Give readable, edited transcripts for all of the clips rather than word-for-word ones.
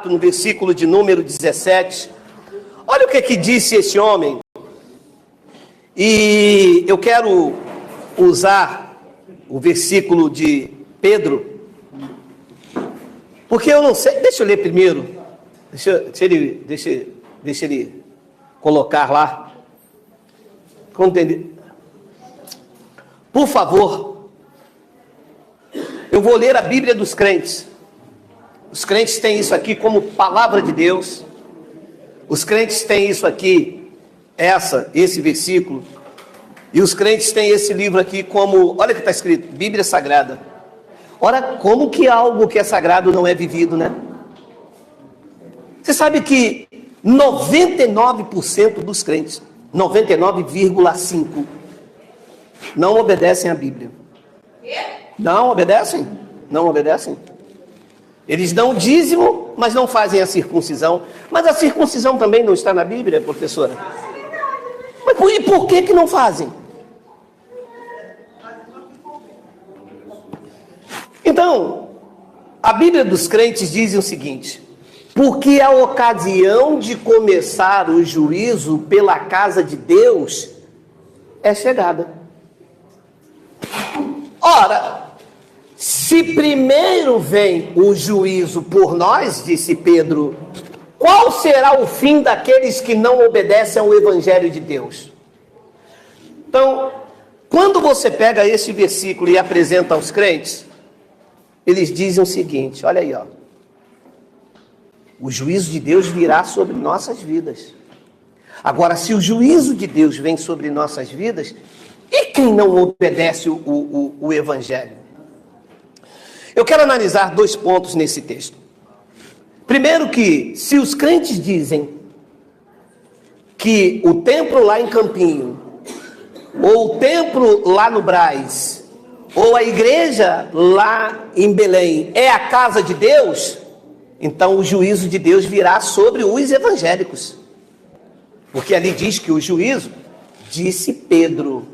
no versículo de número 17. Olha o que disse esse homem. E eu quero usar o versículo de Pedro, porque eu não sei. Deixa eu ler primeiro. Deixa ele colocar lá. Por favor, eu vou ler a Bíblia dos crentes. Os crentes têm isso aqui como palavra de Deus. Os crentes têm isso aqui, esse versículo. E os crentes têm esse livro aqui como, olha o que está escrito, Bíblia Sagrada. Ora, como que algo que é sagrado não é vivido, né? Você sabe que 99% dos crentes, 99,5%, não obedecem à Bíblia. Não obedecem? Não obedecem. Eles dão o dízimo, mas não fazem a circuncisão. Mas a circuncisão também não está na Bíblia, professora? Mas por que não fazem? Então, a Bíblia dos crentes diz o seguinte: porque a ocasião de começar o juízo pela casa de Deus é chegada. Ora, se primeiro vem o juízo por nós, disse Pedro, qual será o fim daqueles que não obedecem ao Evangelho de Deus? Então, quando você pega esse versículo e apresenta aos crentes, eles dizem o seguinte, olha aí, ó. O juízo de Deus virá sobre nossas vidas. Agora, se o juízo de Deus vem sobre nossas vidas, e quem não obedece o Evangelho? Eu quero analisar 2 pontos nesse texto. Primeiro que, se os crentes dizem que o templo lá em Campinho, ou o templo lá no Brás, ou a igreja lá em Belém é a casa de Deus, então o juízo de Deus virá sobre os evangélicos. Porque ali diz que o juízo, disse Pedro,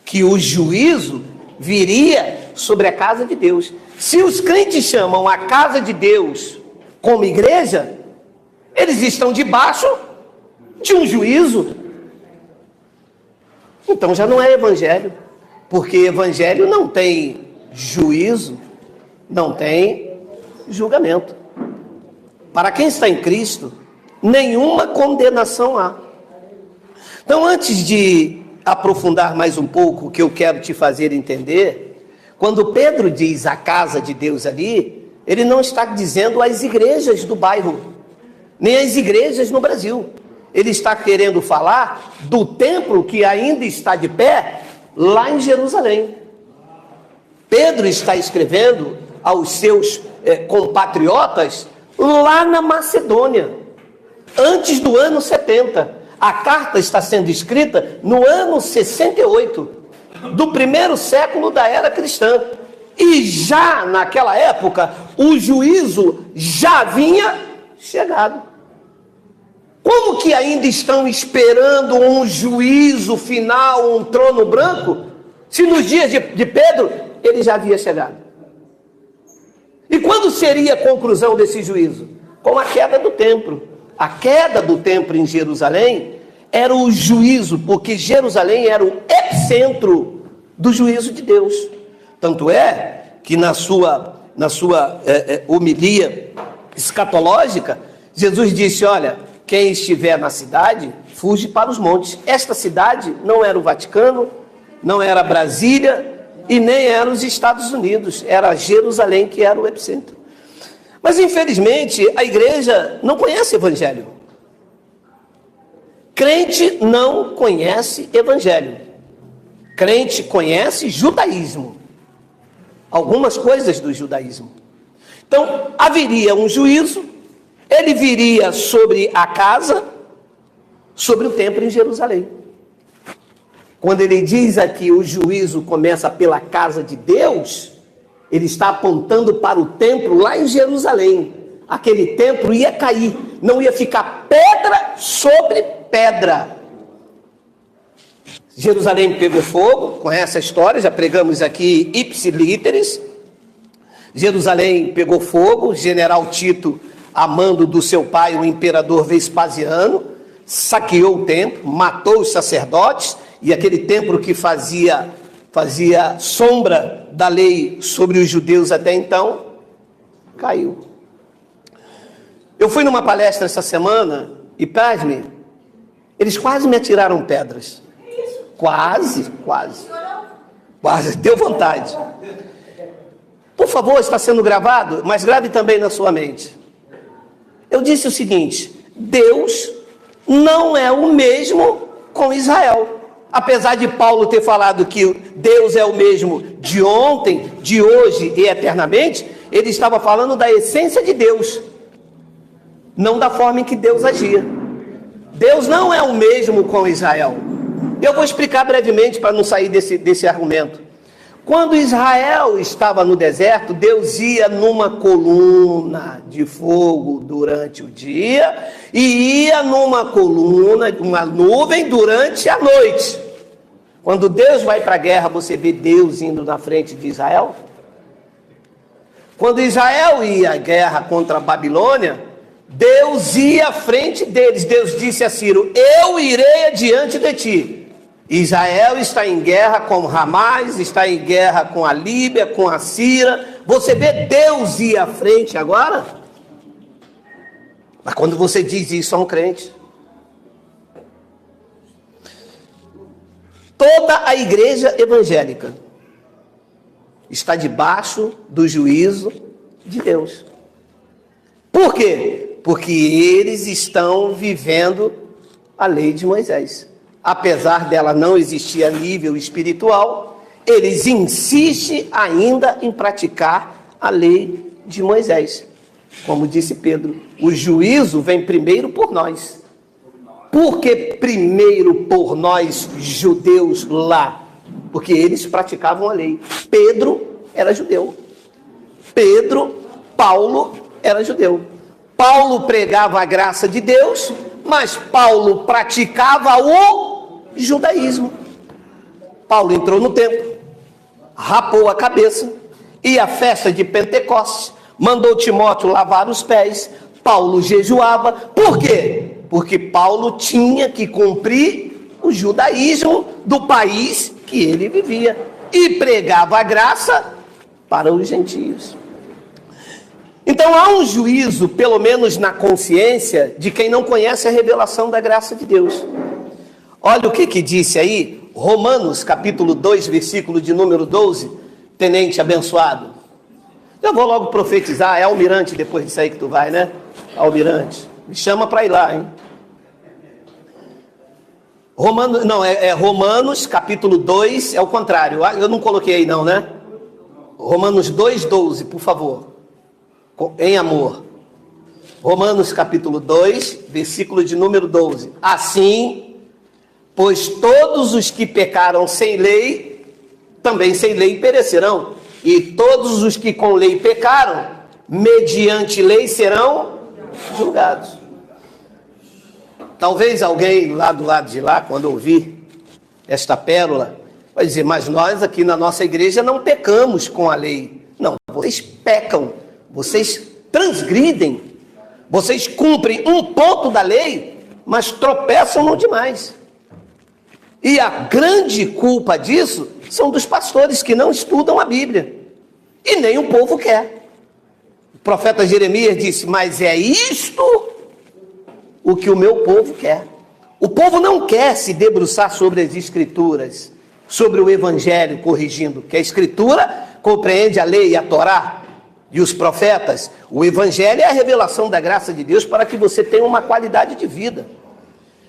que o juízo viria sobre a casa de Deus. Se os crentes chamam a casa de Deus como igreja, eles estão debaixo de um juízo. Então já não é evangelho, porque evangelho não tem juízo, não tem julgamento. Para quem está em Cristo, nenhuma condenação há. Então, antes de aprofundar mais um pouco o que eu quero te fazer entender, quando Pedro diz a casa de Deus ali, ele não está dizendo as igrejas do bairro, nem as igrejas no Brasil. Ele está querendo falar do templo que ainda está de pé lá em Jerusalém. Pedro está escrevendo aos seus compatriotas lá na Macedônia, antes do ano 70. A carta está sendo escrita no ano 68, do primeiro século da era cristã. E já naquela época, o juízo já havia chegado. Como que ainda estão esperando um juízo final, um trono branco, se nos dias de Pedro, ele já havia chegado? E quando seria a conclusão desse juízo? Com a queda do templo. A queda do templo em Jerusalém era o juízo, porque Jerusalém era o epicentro do juízo de Deus. Tanto é que na sua homilia escatológica, Jesus disse, olha, quem estiver na cidade, fuge para os montes. Esta cidade não era o Vaticano, não era Brasília e nem era os Estados Unidos, era Jerusalém que era o epicentro. Mas infelizmente a igreja não conhece evangelho. Crente não conhece evangelho. Crente conhece judaísmo. Algumas coisas do judaísmo. Então, haveria um juízo, ele viria sobre a casa, sobre o templo em Jerusalém. Quando ele diz aqui o juízo começa pela casa de Deus, ele está apontando para o templo lá em Jerusalém. Aquele templo ia cair, não ia ficar pedra sobre pedra. Jerusalém pegou fogo, conhece a história, já pregamos aqui ipsi literis. Jerusalém pegou fogo, general Tito, a mando do seu pai, o imperador Vespasiano, saqueou o templo, matou os sacerdotes, e aquele templo que fazia sombra da lei sobre os judeus até então, caiu. Eu fui numa palestra essa semana, e pasme, eles quase me atiraram pedras. Quase, deu vontade. Por favor, está sendo gravado, mas grave também na sua mente. Eu disse o seguinte: Deus não é o mesmo com Israel. Apesar de Paulo ter falado que Deus é o mesmo de ontem, de hoje e eternamente, ele estava falando da essência de Deus, não da forma em que Deus agia. Deus não é o mesmo com Israel. Eu vou explicar brevemente para não sair desse argumento. Quando Israel estava no deserto, Deus ia numa coluna de fogo durante o dia e ia numa coluna, uma nuvem durante a noite. Quando Deus vai para a guerra, você vê Deus indo na frente de Israel? Quando Israel ia à guerra contra a Babilônia, Deus ia à frente deles. Deus disse a Ciro: eu irei adiante de ti. Israel está em guerra com Hamas, está em guerra com a Líbia, com a Síria. Você vê Deus ir à frente agora? Mas quando você diz isso a um crente, toda a igreja evangélica está debaixo do juízo de Deus. Por quê? Porque eles estão vivendo a lei de Moisés. Apesar dela não existir a nível espiritual, eles insistem ainda em praticar a lei de Moisés. Como disse Pedro, o juízo vem primeiro por nós. Por que primeiro por nós, judeus, lá? Porque eles praticavam a lei. Pedro era judeu. Paulo era judeu. Paulo pregava a graça de Deus, mas Paulo praticava o judaísmo. Paulo entrou no templo, rapou a cabeça, ia à festa de Pentecostes, mandou Timóteo lavar os pés. Paulo jejuava. Por quê? Porque Paulo tinha que cumprir o judaísmo do país que ele vivia e pregava a graça para os gentios. Então há um juízo, pelo menos na consciência, de quem não conhece a revelação da graça de Deus. Olha o que disse aí, Romanos capítulo 2, versículo de número 12, tenente abençoado. Eu vou logo profetizar, é Almirante depois disso aí que tu vai, né? Almirante, me chama para ir lá, hein? Romanos capítulo 2, é o contrário, eu não coloquei aí não, né? Romanos 2:12, por favor, em amor. Romanos capítulo 2, versículo de número 12. Assim, pois todos os que pecaram sem lei, também sem lei perecerão. E todos os que com lei pecaram, mediante lei serão julgados. Talvez alguém lá do lado de lá, quando ouvir esta pérola, vai dizer: mas nós aqui na nossa igreja não pecamos com a lei. Não, vocês pecam, vocês transgridem, vocês cumprem um ponto da lei, mas tropeçam no demais. E a grande culpa disso são dos pastores que não estudam a Bíblia. E nem o povo quer. O profeta Jeremias disse: mas é isto o que o meu povo quer. O povo não quer se debruçar sobre as Escrituras, sobre o Evangelho, corrigindo, que a Escritura compreende a lei e a Torá e os profetas. O Evangelho é a revelação da graça de Deus para que você tenha uma qualidade de vida.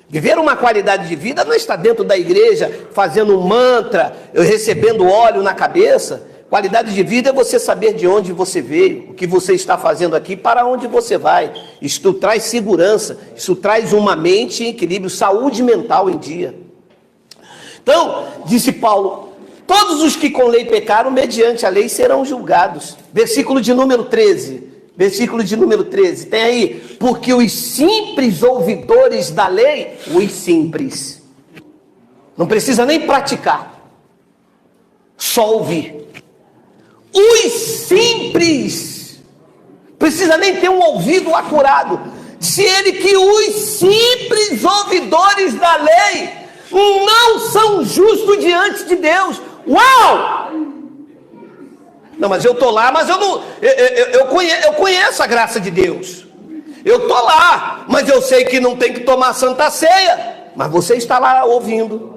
Viver uma qualidade de vida não está dentro da igreja, fazendo um mantra, recebendo óleo na cabeça. Qualidade de vida é você saber de onde você veio, o que você está fazendo aqui, para onde você vai. Isto traz segurança, isso traz uma mente em equilíbrio, saúde mental em dia. Então, disse Paulo, todos os que com lei pecaram, mediante a lei, serão julgados. Versículo de número 13. Versículo de número 13, tem aí: porque os simples ouvidores da lei, os simples, não precisa nem praticar, só ouvir. Os simples, precisa nem ter um ouvido acurado. Disse ele que os simples ouvidores da lei não são justos diante de Deus. Uau! Não, mas eu estou lá, mas eu conheço a graça de Deus. Eu estou lá, mas eu sei que não tem que tomar Santa Ceia. Mas você está lá ouvindo.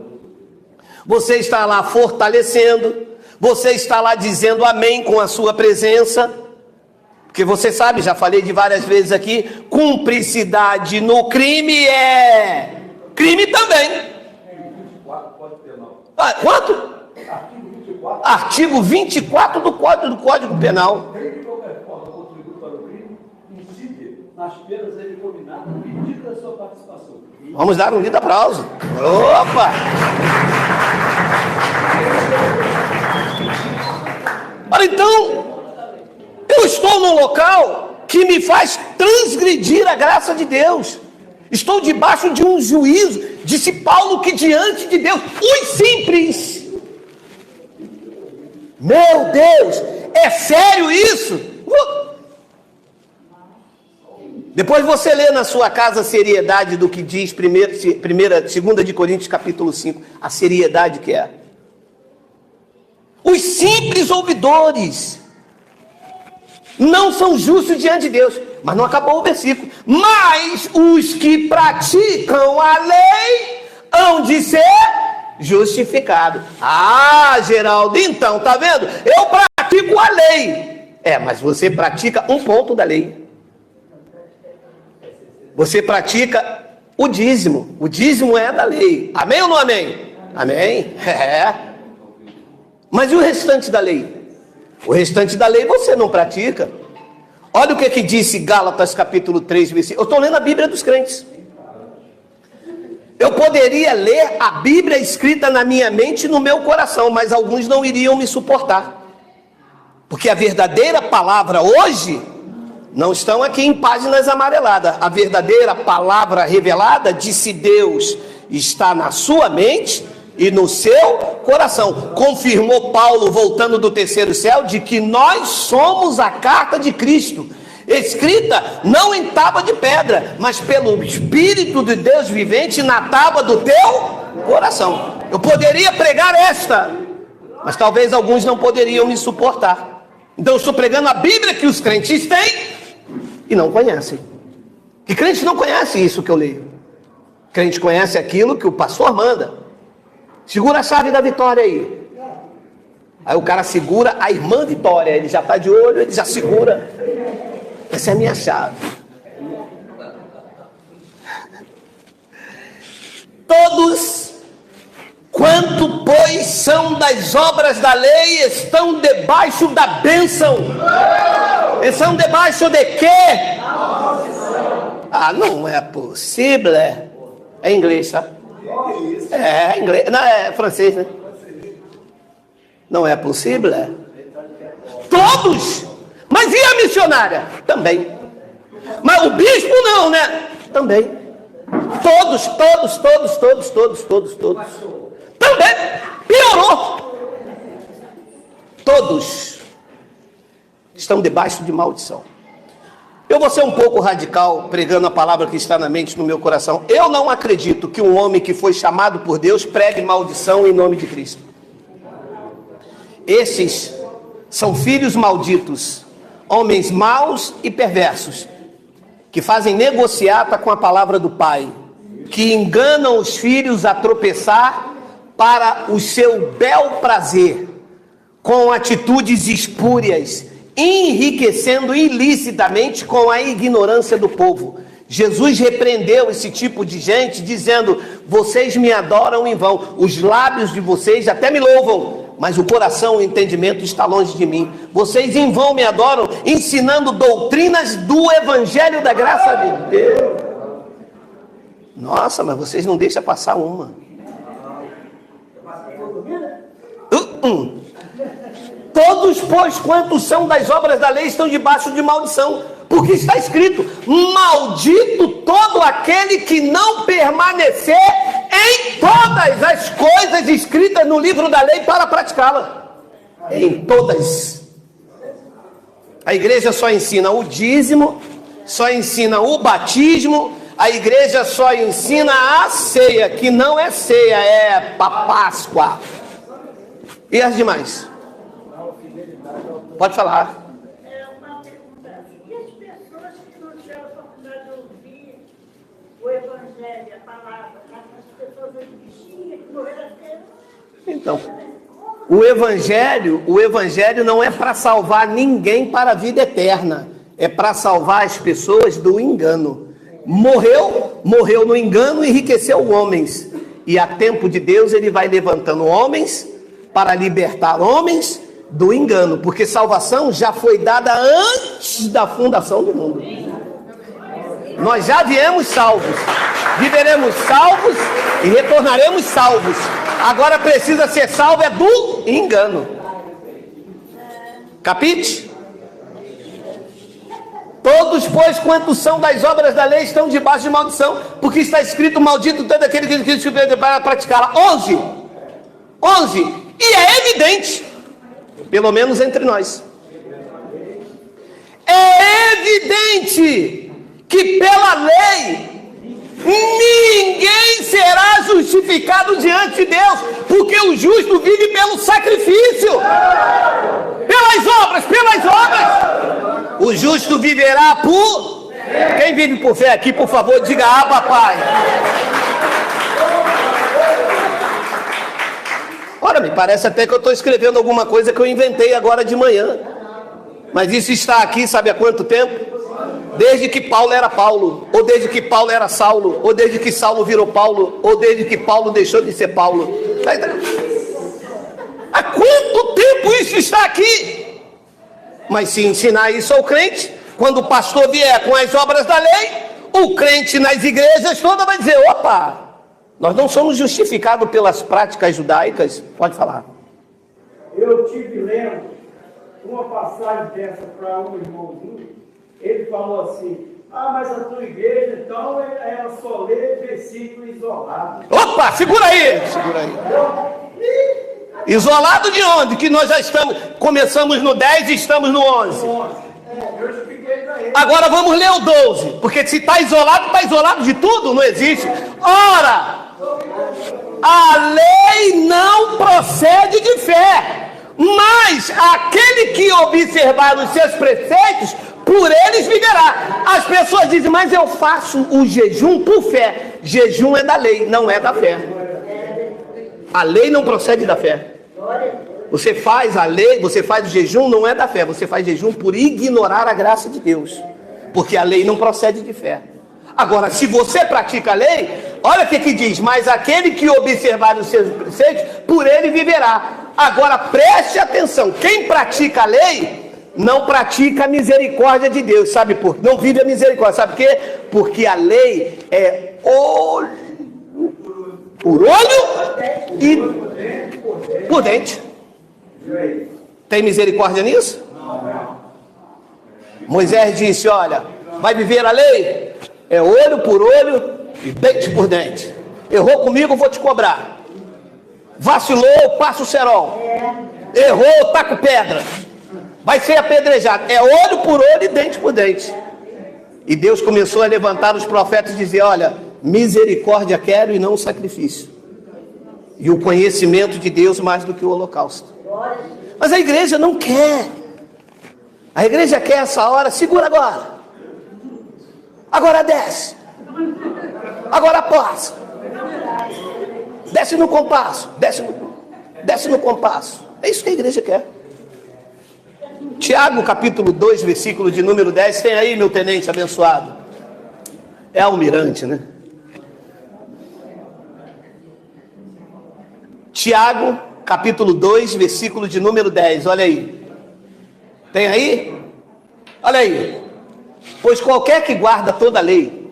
Você está lá fortalecendo. Você está lá dizendo amém com a sua presença. Porque você sabe, já falei de várias vezes aqui, cumplicidade no crime é crime também. Ah, quanto? Artigo 24 do Código Penal. Nas penas determinadas na medida da sua participação. Vamos dar um lido aplauso. Opa! Ora, então, eu estou num local que me faz transgredir a graça de Deus. Estou debaixo de um juízo. Disse Paulo que diante de Deus, os simples. Meu Deus, é sério isso? Depois você lê na sua casa a seriedade do que diz 2 de Coríntios capítulo 5, a seriedade que é. Os simples ouvidores não são justos diante de Deus. Mas não acabou o versículo. Mas os que praticam a lei hão de ser justificados. Ah, Geraldo, então, tá vendo? Eu pratico a lei. Mas você pratica um ponto da lei. Você pratica o dízimo. O dízimo é da lei. Amém ou não amém? Amém? Mas e o restante da lei? O restante da lei você não pratica. Olha o que disse Gálatas capítulo 3, versículo. Eu estou lendo a Bíblia dos crentes. Eu poderia ler a Bíblia escrita na minha mente e no meu coração, mas alguns não iriam me suportar. Porque a verdadeira palavra hoje não estão aqui em páginas amareladas. A verdadeira palavra revelada, disse Deus, está na sua mente e no seu coração. Confirmou Paulo, voltando do terceiro céu, de que nós somos a carta de Cristo, escrita não em tábua de pedra, mas pelo Espírito de Deus vivente na tábua do teu coração. Eu poderia pregar esta, mas talvez alguns não poderiam me suportar. Então eu estou pregando a Bíblia que os crentes têm e não conhecem. Que crente não conhece isso que eu leio. Crente conhece aquilo que o pastor manda. Segura a chave da vitória aí. Aí o cara segura a irmã Vitória. Ele já está de olho, ele já segura. Essa é a minha chave. Todos quanto, pois, são das obras da lei, estão debaixo da bênção. Estão debaixo de quê? Ah, não é possível. É inglês, tá? É inglês. Não, é francês, né? Não é possível. Todos. Mas e a missionária? Também. Mas o bispo não, né? Também. Todos. Também. Piorou. Todos estão debaixo de maldição. Eu vou ser um pouco radical, pregando a palavra que está na mente, no meu coração. Eu não acredito que um homem que foi chamado por Deus pregue maldição em nome de Cristo. Esses são filhos malditos, homens maus e perversos, que fazem negociata com a palavra do Pai, que enganam os filhos a tropeçar para o seu bel prazer, com atitudes espúrias, enriquecendo ilicitamente com a ignorância do povo. Jesus repreendeu esse tipo de gente, dizendo: vocês me adoram em vão, os lábios de vocês até me louvam, mas o coração, o entendimento está longe de mim. Vocês em vão me adoram, ensinando doutrinas do evangelho da graça de Deus. Nossa, mas vocês não deixam passar uma. Todos, pois, quantos são das obras da lei, estão debaixo de maldição. Porque está escrito: maldito todo aquele que não permanecer em todas as coisas escritas no livro da lei para praticá-la. Em todas. A igreja só ensina o dízimo, só ensina o batismo, a igreja só ensina a ceia, que não é ceia, é Páscoa. E as demais? Pode falar. Uma pergunta. E as pessoas que não tiveram a oportunidade de ouvir o Evangelho, a palavra, as pessoas bichinhas que morreram até... Então, o evangelho não é para salvar ninguém para a vida eterna, é para salvar as pessoas do engano. Morreu no engano e enriqueceu homens. E a tempo de Deus ele vai levantando homens para libertar homens do engano, porque salvação já foi dada antes da fundação do mundo. Nós já viemos salvos, viveremos salvos e retornaremos salvos. Agora precisa ser salvo é do engano. Capite? Todos, pois, quantos são das obras da lei, estão debaixo de maldição, porque está escrito: maldito todo aquele que se para praticá-la. 11. E é evidente, pelo menos entre nós, é evidente que pela lei ninguém será justificado diante de Deus, porque o justo vive pelo sacrifício, pelas obras. O justo viverá por... Quem vive por fé aqui, por favor, diga: Abba, Pai. Ora, me parece até que eu estou escrevendo alguma coisa que eu inventei agora de manhã. Mas isso está aqui, sabe há quanto tempo? Desde que Paulo era Paulo, ou desde que Paulo era Saulo, ou desde que Saulo virou Paulo, ou desde que Paulo deixou de ser Paulo. Há quanto tempo isso está aqui? Mas se ensinar isso ao crente, quando o pastor vier com as obras da lei, o crente nas igrejas todas vai dizer: opa, nós não somos justificados pelas práticas judaicas. Pode falar. Eu tive lendo uma passagem dessa para um irmãozinho. Ele falou assim: mas a tua igreja, então, ela só lê versículo isolado. Opa, segura aí. Isolado de onde? Que nós já começamos no 10 e estamos no 11. Eu expliquei para ele. Agora vamos ler o 12, porque se está isolado de tudo, não existe. Ora, a lei não procede de fé, mas aquele que observar os seus preceitos, por eles viverá. As pessoas dizem: mas eu faço o jejum por fé. Jejum é da lei, não é da fé. A lei não procede da fé. Você faz a lei, você faz o jejum, não é da fé. Você faz jejum por ignorar a graça de Deus, porque a lei não procede de fé. Agora, se você pratica a lei, olha o que diz: mas aquele que observar os seus preceitos, por ele viverá. Agora preste atenção: quem pratica a lei não pratica a misericórdia de Deus. Sabe por quê? Não vive a misericórdia. Sabe por quê? Porque a lei é olho por olho e por dente. Tem misericórdia nisso? Moisés disse: olha, vai viver a lei? É olho por olho e dente por dente. Errou comigo, vou te cobrar. Vacilou, passa o cerol. Errou, taco pedra. Vai ser apedrejado. É olho por olho e dente por dente. E Deus começou a levantar os profetas e dizer: olha, misericórdia quero e não sacrifício. E o conhecimento de Deus mais do que o holocausto. Mas a igreja não quer. A igreja quer essa hora: segura agora. Agora desce. Agora passa. Desce no compasso. Desce no compasso. É isso que a igreja quer. Tiago capítulo 2, versículo de número 10. Tem aí, meu tenente abençoado. É almirante, né? Tiago capítulo 2, versículo de número 10. Olha aí. Tem aí? Olha aí. Pois qualquer que guarda toda a lei,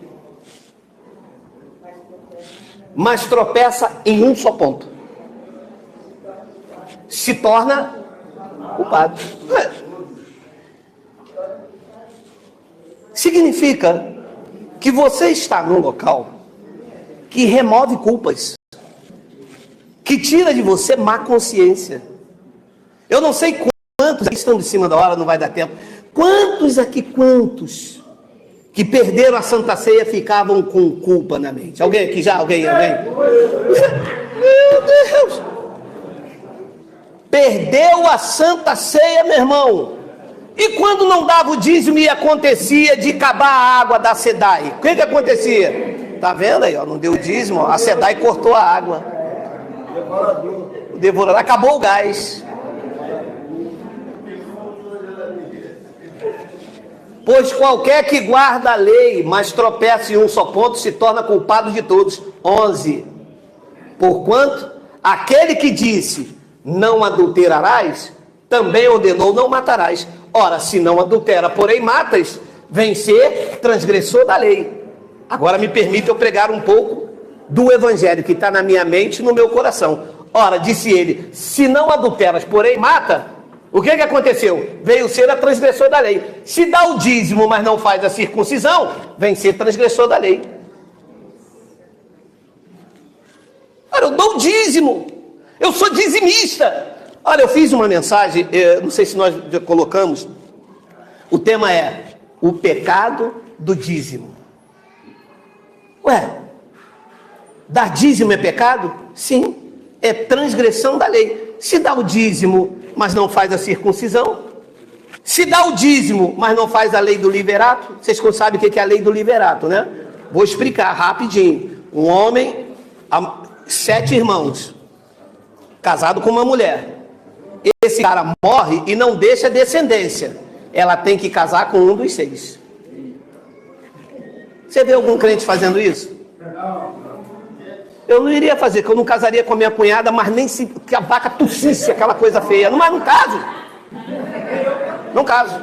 mas tropeça em um só ponto, se torna culpado. Significa que você está num local que remove culpas, que tira de você má consciência. Eu não sei quantos estão de cima da hora, não vai dar tempo. Quantos que perderam a Santa Ceia ficavam com culpa na mente? Alguém aqui já? Alguém? Meu Deus! Perdeu a Santa Ceia, meu irmão. E quando não dava o dízimo e acontecia de acabar a água da SEDAI, o que acontecia? Tá vendo aí, ó, não deu o dízimo, ó, a SEDAI cortou a água. O devorador, acabou o gás. Pois qualquer que guarda a lei, mas tropeça em um só ponto, se torna culpado de todos. 11. Porquanto, aquele que disse, não adulterarás, também ordenou, não matarás. Ora, se não adultera, porém matas, vem ser transgressor da lei. Agora me permite eu pregar um pouco do evangelho que está na minha mente e no meu coração. Ora, disse ele, se não adulteras, porém mata, o que aconteceu? Veio ser a transgressor da lei. Se dá o dízimo, mas não faz a circuncisão, vem ser transgressor da lei. Olha, eu dou o dízimo, eu sou dizimista. Olha, eu fiz uma mensagem, não sei se nós já colocamos, o tema é o pecado do dízimo. Ué, dar dízimo é pecado? Sim, é transgressão da lei. Se dá o dízimo, mas não faz a circuncisão, se dá o dízimo, mas não faz a lei do liverato, vocês sabem o que é a lei do liverato, né? Vou explicar rapidinho. Um homem, 7 irmãos, casado com uma mulher. Esse cara morre e não deixa descendência. Ela tem que casar com um dos 6. Você vê algum crente fazendo isso? Eu não iria fazer, porque eu não casaria com a minha cunhada, mas nem se que a vaca tossisse, aquela coisa feia. Mas não caso. Não caso.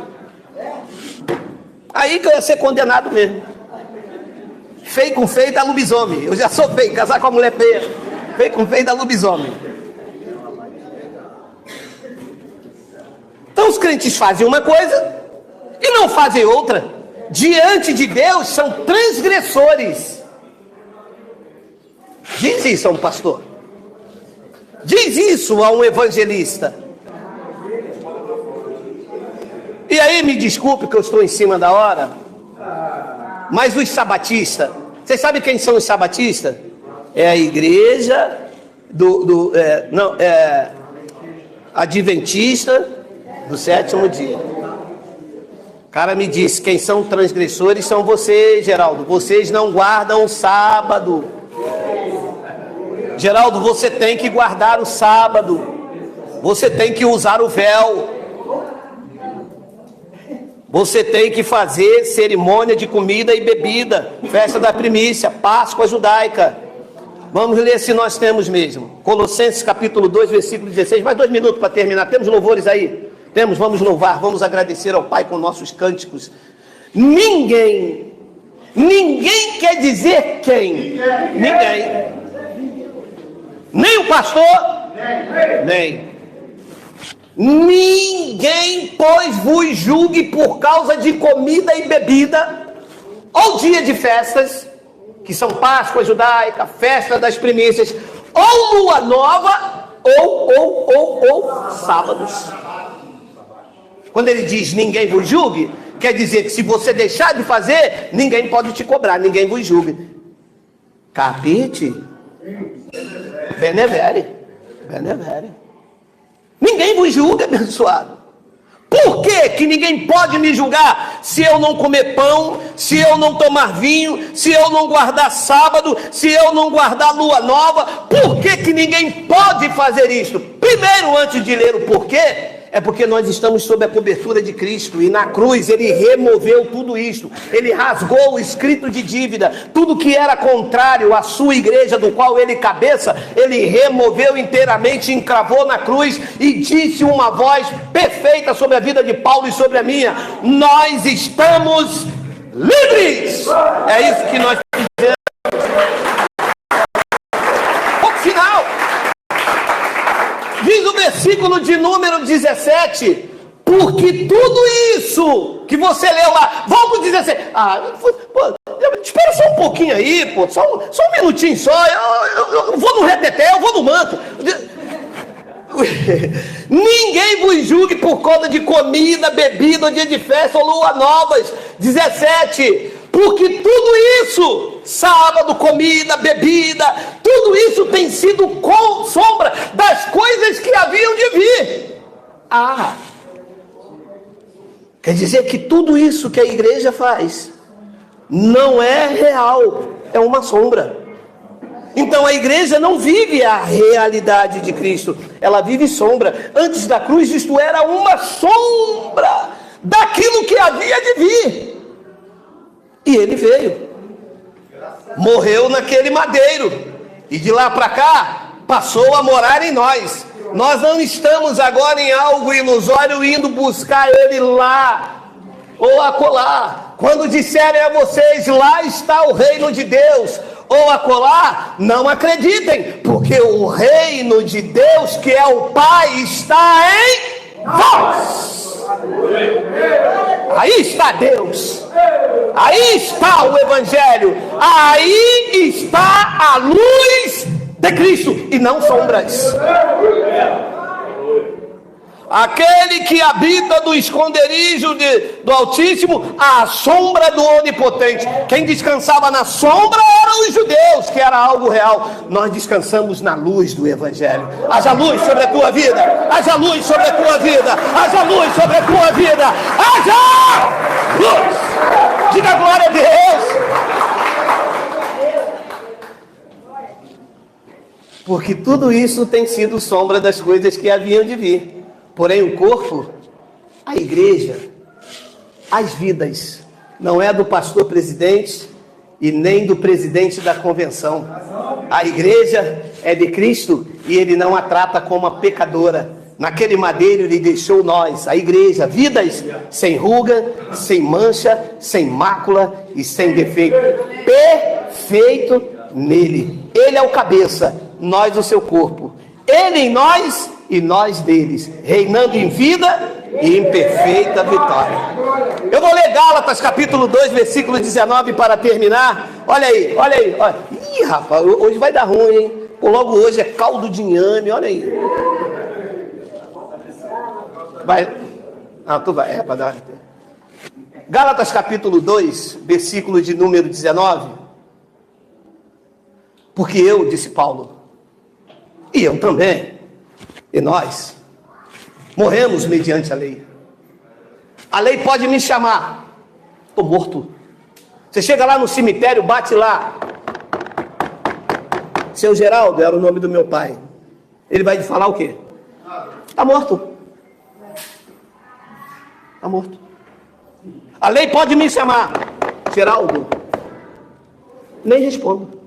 Aí que eu ia ser condenado mesmo. Feio com feio dá lobisomem. Eu já sou feio, casar com a mulher feia. Feio com feio dá lobisomem. Então os crentes fazem uma coisa e não fazem outra. Diante de Deus são transgressores. Diz isso a um pastor. Diz isso a um evangelista. E aí me desculpe que eu estou em cima da hora, mas os sabatistas, vocês sabem quem são os sabatistas? É a igreja adventista do 7º dia. O cara me disse, quem são transgressores são vocês, Geraldo. Vocês não guardam o sábado. Geraldo, você tem que guardar o sábado. Você tem que usar o véu. Você tem que fazer cerimônia de comida e bebida, festa da primícia, Páscoa judaica. Vamos ler se nós temos mesmo. Colossenses capítulo 2, versículo 16. Mais 2 minutos para terminar. Temos louvores aí? Temos, vamos louvar, vamos agradecer ao Pai com nossos cânticos. Ninguém quer dizer quem? Ninguém. Nem o pastor, nem. Ninguém, pois, vos julgue por causa de comida e bebida, ou dia de festas, que são Páscoa judaica, festa das primícias, ou lua nova, ou sábados. Quando ele diz ninguém vos julgue, quer dizer que se você deixar de fazer, ninguém pode te cobrar, ninguém vos julgue. Capite? Benevere. Ninguém vos julga, abençoado. Por que ninguém pode me julgar se eu não comer pão, se eu não tomar vinho, se eu não guardar sábado, se eu não guardar lua nova? Por que ninguém pode fazer isso? Primeiro, antes de ler o porquê, é porque nós estamos sob a cobertura de Cristo, e na cruz ele removeu tudo isso, ele rasgou o escrito de dívida, tudo que era contrário à sua igreja, do qual ele cabeça, ele removeu inteiramente, encravou na cruz e disse uma voz perfeita sobre a vida de Paulo e sobre a minha: nós estamos livres. É isso que nós fizemos. Final. Diz o versículo de número 17, porque tudo isso que você leu lá, vamos para o 17, espera só um pouquinho aí, pô, só um minutinho só, eu vou no reteté, eu vou no manto. Ninguém vos julgue por conta de comida, bebida, dia de festa ou lua novas. 17. Porque tudo isso, sábado, comida, bebida, tudo isso tem sido com sombra das coisas que haviam de vir. Quer dizer que tudo isso que a igreja faz não é real, é uma sombra. Então a igreja não vive a realidade de Cristo, ela vive sombra. Antes da cruz, isto era uma sombra daquilo que havia de vir. E ele veio, morreu naquele madeiro, e de lá para cá, passou a morar em nós. Nós não estamos agora em algo ilusório, indo buscar ele lá, ou acolá. Quando disserem a vocês, lá está o reino de Deus, ou acolá, não acreditem, porque o reino de Deus, que é o Pai, está em vós. Aí está Deus, aí está o Evangelho, aí está a luz de Cristo e não sombras. Aquele que habita no esconderijo do Altíssimo, à sombra do Onipotente. Quem descansava na sombra eram os judeus, que era algo real. Nós descansamos na luz do Evangelho. Haja luz sobre a tua vida, haja luz sobre a tua vida, haja luz sobre a tua vida, haja luz. Diga glória a Deus. Porque tudo isso tem sido sombra das coisas que haviam de vir. Porém o corpo, a igreja, as vidas, não é do pastor presidente e nem do presidente da convenção. A igreja é de Cristo e ele não a trata como uma pecadora. Naquele madeiro ele deixou nós, a igreja, vidas sem ruga, sem mancha, sem mácula e sem defeito. Perfeito nele. Ele é o cabeça, nós o seu corpo. Ele em nós e nós deles, reinando em vida e em perfeita vitória. Eu vou ler Gálatas capítulo 2, versículo 19 para terminar. Olha aí, olha aí. Olha. Ih, rapaz, hoje vai dar ruim, hein? Ou logo hoje é caldo de inhame, olha aí. Vai. Ah, tu vai, é para dar. Gálatas capítulo 2, versículo de número 19. Porque eu, disse Paulo, e eu também, e nós, morremos mediante a lei. A lei pode me chamar, estou morto. Você chega lá no cemitério, bate lá. Seu Geraldo era o nome do meu pai. Ele vai te falar o quê? Está morto. Está morto. A lei pode me chamar, Geraldo. Nem respondo.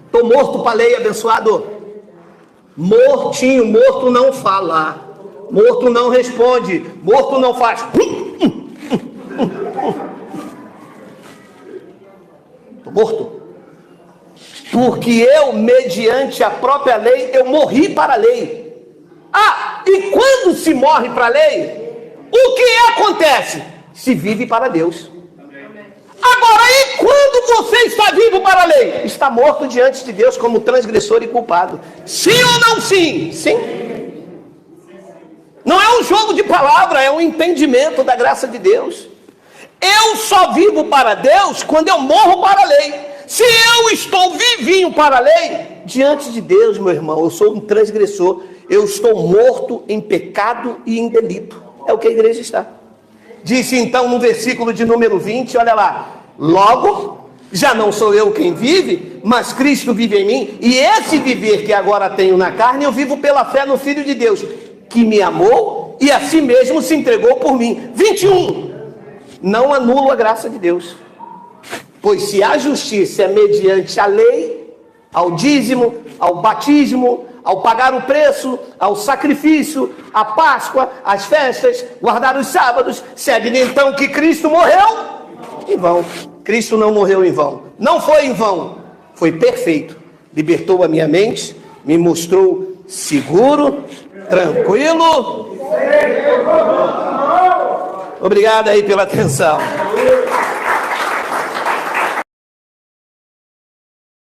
Estou morto para a lei, abençoado. Mortinho, morto não fala, morto não responde, morto não faz. Estou morto. Porque eu, mediante a própria lei, eu morri para a lei. E quando se morre para a lei, o que acontece? Se vive para Deus. Agora, e quando você está vivo para a lei? Está morto diante de Deus como transgressor e culpado. Sim ou não sim? Sim. Não é um jogo de palavra, é um entendimento da graça de Deus. Eu só vivo para Deus quando eu morro para a lei. Se eu estou vivinho para a lei, diante de Deus, meu irmão, eu sou um transgressor. Eu estou morto em pecado e em delito. É o que a igreja está. Disse então no versículo de número 20, olha lá. Logo, já não sou eu quem vive, mas Cristo vive em mim. E esse viver que agora tenho na carne, eu vivo pela fé no Filho de Deus, que me amou e a si mesmo se entregou por mim. 21. Não anulo a graça de Deus. Pois se a justiça é mediante a lei, ao dízimo, ao batismo, ao pagar o preço, ao sacrifício, à Páscoa, às festas, guardar os sábados, segue então que Cristo morreu em vão. Cristo não morreu em vão. Não foi em vão. Foi perfeito. Libertou a minha mente, me mostrou seguro, tranquilo. Obrigado aí pela atenção.